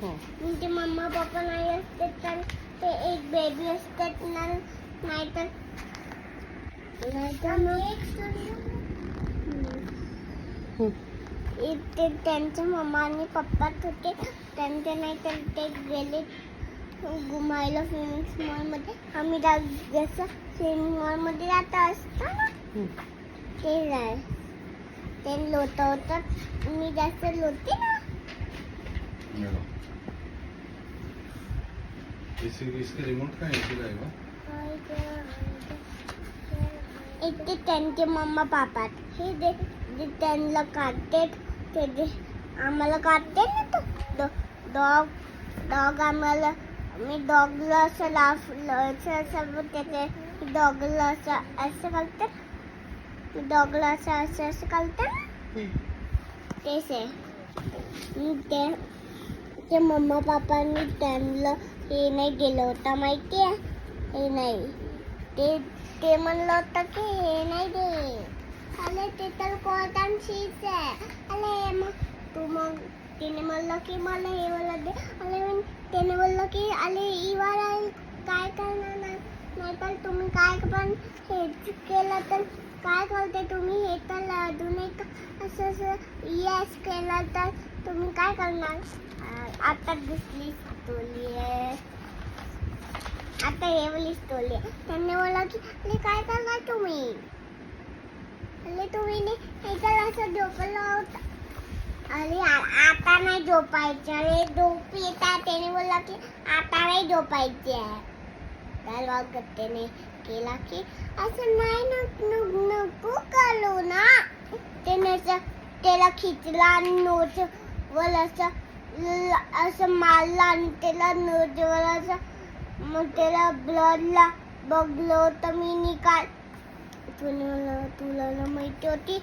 म्हणजे मम्मा पप्पा नाही असते तर ते एक बेबी असतात ना, नाहीतर ते त्यांचे मम्मा आणि पप्पाच होते. त्यांचे नाहीतर ते गेले घुमायला फिनिक्स मॉलमध्ये. आम्ही जसं फिनिक्स मॉलमध्ये जाता असतो ना, ते जाय ते लोटवतात. मी जास्त लोटते ना. इसका रिमोट का ऐसे जाएगा? एक ते त्यांचे मम्मा पापा हे त्यांना काढते, ते आम्हाला काढते ना. तो डॉग आम्हाला, मी डॉगला असं लावलं त्याचे डॉगला असं घालते. डॉगला असं घालते ना, तेच आहे. ते मम्मा पापांनी त्यांना हे नाही दिलं होतं माहिती आहे. हे नाही ते म्हणलं होतं की हे नाही दे. अरे ते तर कोणताशीच आहे. अरे मग तिने म्हणलं की मला हे वाला दे. अरे त्याने बोललं की अरे इवाला काय करणार नाही तर तुम्ही काय पण हेच केलं तर काय करते तुम्ही. हे तर अजून एक असं यस केलं तर तुम्ही काय करणार. आता दुसरी स्टोरी आहे. आता हे वाली स्टोरी आहे. त्यांनी बोललं की अरे काय करणार तुम्ही. अरे तुम्ही हे तर असं झोपलं होतं. अरे आता नाही झोपायचं. अरे झोप येतात. त्याने बोलला की आता नाही झोपायचे आहे. त्याला त्याने केला की असं नाही नको करू ना. त्याने त्याला खिचला आणि नोजवर असं मारला आणि त्याला नोजवर असं, मग त्याला ब्लडला बघलं होतं. मी निकाल तुला माहिती होती.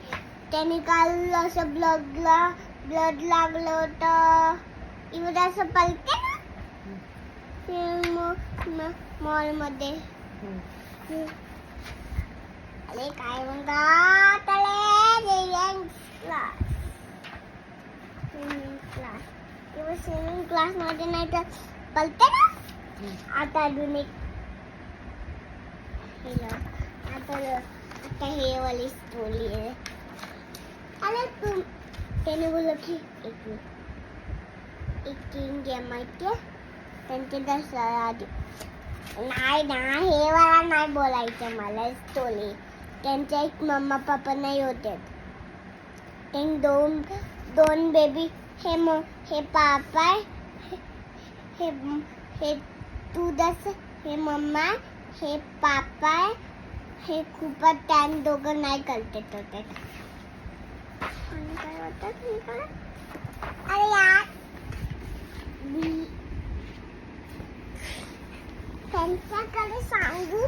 त्याने काल असं ब्लड लागलं होतं. इकडे असं पलते ना मॉलमध्ये. अरे काय म्हणतात स्विमिंग क्लास मध्ये नाही तर पलते ना. आता अजून एक आता हे वाली स्टोरी आहे. अरे त्याने बोललं की एक टीम गेम माहिती आहे त्यांचे दसरा आधी. नाही ना, हे वाला नाही बोलायचं मला स्टोरी. त्यांच्या एक मम्मा पप्पा नाही होते. त्यांनी दोन बेबी. हे पापा आहे. हे तू दस. हे मम्मा, हे पापा आहे. हे खूपच त्या दोघं नाही करते होते. काय होतं. अरे यार त्यांच्याकडे सांगू